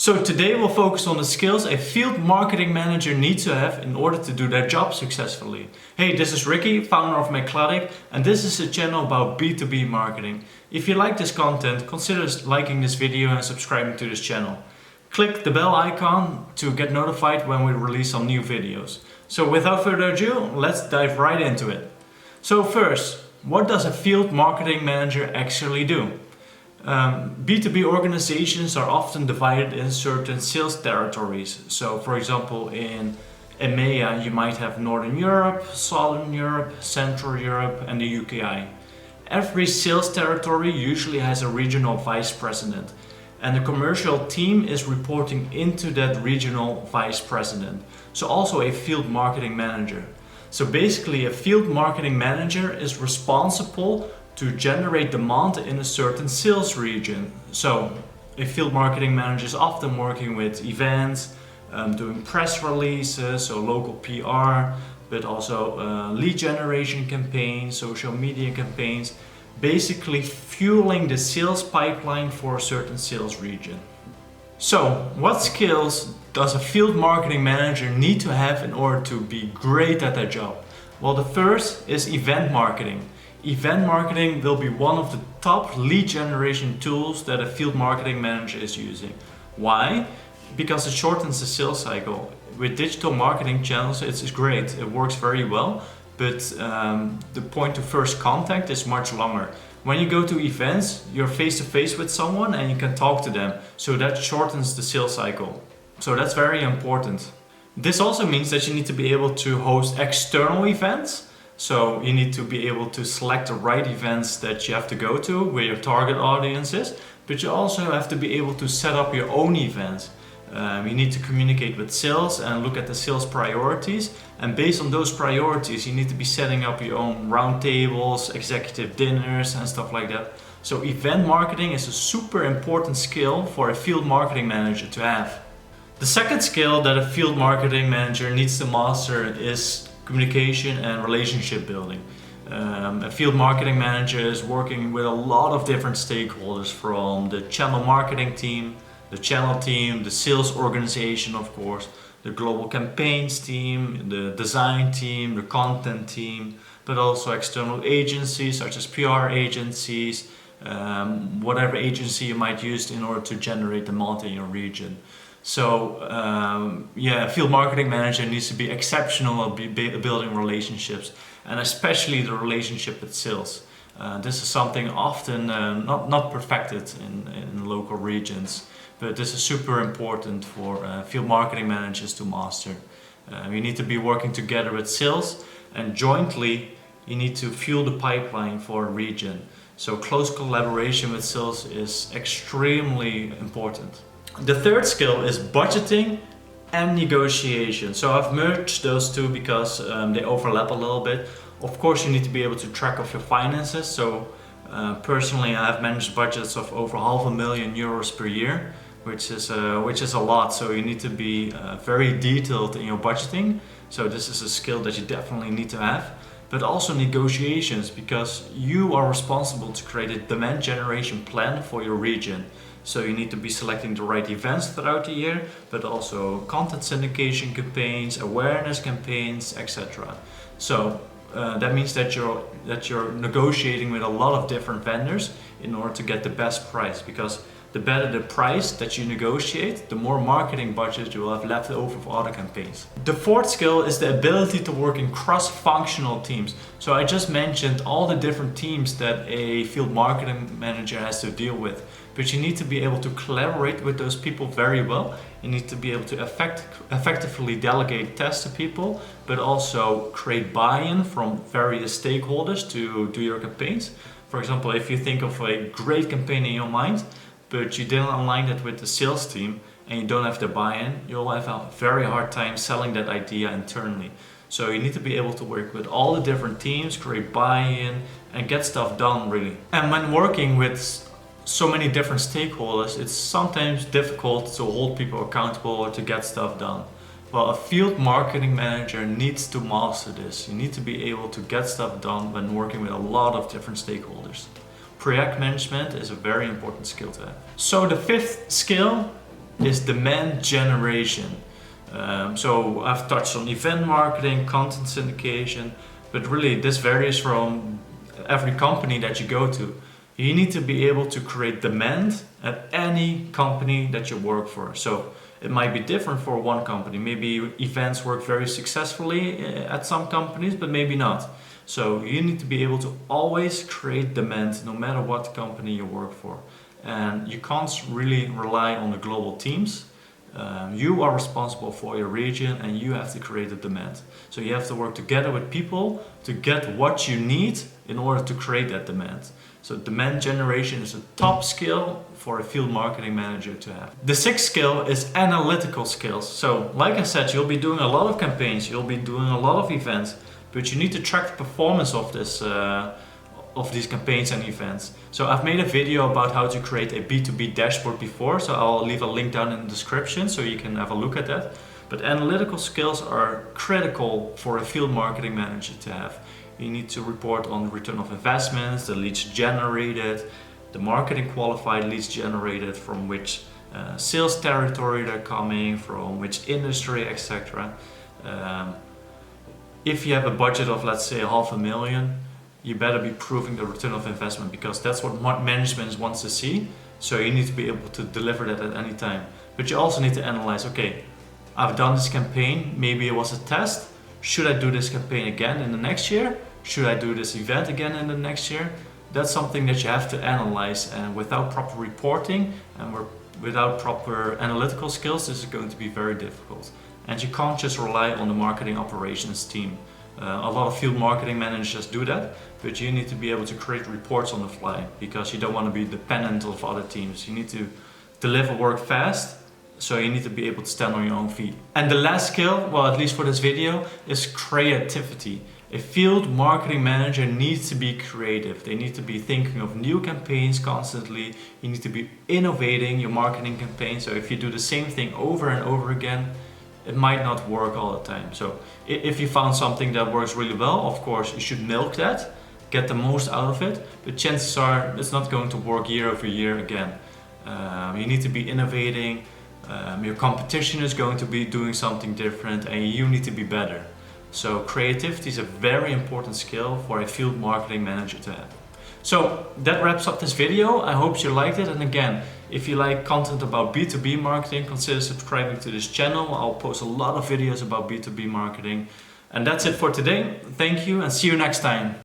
So today we'll focus on the skills a field marketing manager needs to have in order to do their job successfully. Hey, this is Ricky, founder of Mcladic, and this is a channel about B2B marketing. If you like this content, consider liking this video and subscribing to this channel. Click the bell icon to get notified when we release some new videos. So without further ado, let's dive right into it. So first, what does a field marketing manager actually do? B2B organizations are often divided in certain sales territories. So for example, in EMEA you might have Northern Europe, Southern Europe, Central Europe and the UKI. Every sales territory usually has a regional vice president, and the commercial team is reporting into that regional vice president. So also a field marketing manager. So basically a field marketing manager is responsible to generate demand in a certain sales region. So a field marketing manager is often working with events, doing press releases, so local PR, but also lead generation campaigns, social media campaigns, basically fueling the sales pipeline for a certain sales region. So what skills does a field marketing manager need to have in order to be great at their job? Well, the first is event marketing. Event marketing will be one of the top lead generation tools that a field marketing manager is using. Why? Because it shortens the sales cycle. With digital marketing channels, it's great, it works very well, but the point to first contact is much longer. When you go to events, you're face to face with someone and you can talk to them, so that shortens the sales cycle. So that's very important. This also means that you need to be able to host external events. So you need to be able to select the right events that you have to go to, where your target audience is, but you also have to be able to set up your own events. You need to communicate with sales and look at the sales priorities, and based on those priorities you need to be setting up your own roundtables, executive dinners and stuff like that. So event marketing is a super important skill for a field marketing manager to have. The second skill that a field marketing manager needs to master is communication and relationship building. A field marketing manager is working with a lot of different stakeholders, from the channel marketing team, the channel team, the sales organization of course, the global campaigns team, the design team, the content team, but also external agencies such as PR agencies, whatever agency you might use in order to generate demand in your region. So a field marketing manager needs to be exceptional at building relationships, and especially the relationship with sales. This is something often not perfected in local regions, but this is super important for field marketing managers to master. You need to be working together with sales, and jointly you need to fuel the pipeline for a region. So close collaboration with sales is extremely important. The third skill is budgeting and negotiation. So I've merged those two because they overlap a little bit. Of course you need to be able to track off your finances. So personally I have managed budgets of over €500,000 per year, which is a lot. So you need to be very detailed in your budgeting. So this is a skill that you definitely need to have. But also negotiations, because you are responsible to create a demand generation plan for your region. So you need to be selecting the right events throughout the year, but also content syndication campaigns, awareness campaigns, etc. So that means that you're negotiating with a lot of different vendors in order to get the best price, because the better the price that you negotiate, the more marketing budget you will have left over for other campaigns. The fourth skill is the ability to work in cross-functional teams. So I just mentioned all the different teams that a field marketing manager has to deal with, but you need to be able to collaborate with those people very well. You need to be able to effectively delegate tasks to people, but also create buy-in from various stakeholders to do your campaigns. For example, if you think of a great campaign in your mind, but you didn't align that with the sales team and you don't have the buy-in, you'll have a very hard time selling that idea internally. So you need to be able to work with all the different teams, create buy-in and get stuff done really. And when working with so many different stakeholders, it's sometimes difficult to hold people accountable or to get stuff done. Well, a field marketing manager needs to master this. You need to be able to get stuff done when working with a lot of different stakeholders. Project management is a very important skill to have. So the fifth skill is demand generation. So I've touched on event marketing, content syndication, but really this varies from every company that you go to. You need to be able to create demand at any company that you work for. So it might be different for one company. Maybe events work very successfully at some companies, but maybe not. So you need to be able to always create demand no matter what company you work for. And you can't really rely on the global teams. You are responsible for your region and you have to create the demand. So you have to work together with people to get what you need in order to create that demand. So demand generation is a top skill for a field marketing manager to have. The sixth skill is analytical skills. So like I said, you'll be doing a lot of campaigns, you'll be doing a lot of events, but you need to track the performance of these campaigns and events. So I've made a video about how to create a B2B dashboard before, so I'll leave a link down in the description so you can have a look at that. But analytical skills are critical for a field marketing manager to have. You need to report on the return of investments, the leads generated, the marketing qualified leads generated, from which sales territory they're coming, from which industry, etc. If you have a budget of, let's say, $500,000, you better be proving the return of investment, because that's what management wants to see. So you need to be able to deliver that at any time. But you also need to analyze, okay, I've done this campaign, maybe it was a test. Should I do this campaign again in the next year? Should I do this event again in the next year? That's something that you have to analyze, and without proper reporting and without proper analytical skills, this is going to be very difficult. And you can't just rely on the marketing operations team. A lot of field marketing managers do that, but you need to be able to create reports on the fly, because you don't want to be dependent of other teams. You need to deliver work fast, so you need to be able to stand on your own feet. And the last skill, well, at least for this video, is creativity. A field marketing manager needs to be creative. They need to be thinking of new campaigns constantly. You need to be innovating your marketing campaign. So if you do the same thing over and over again, it might not work all the time. So if you found something that works really well, of course, you should milk that, get the most out of it, but chances are it's not going to work year over year again. You need to be innovating, your competition is going to be doing something different, and you need to be better. So creativity is a very important skill for a field marketing manager to have. So that wraps up this video. I hope you liked it. And again, if you like content about B2B marketing, consider subscribing to this channel. I'll post a lot of videos about B2B marketing. And that's it for today. Thank you and see you next time.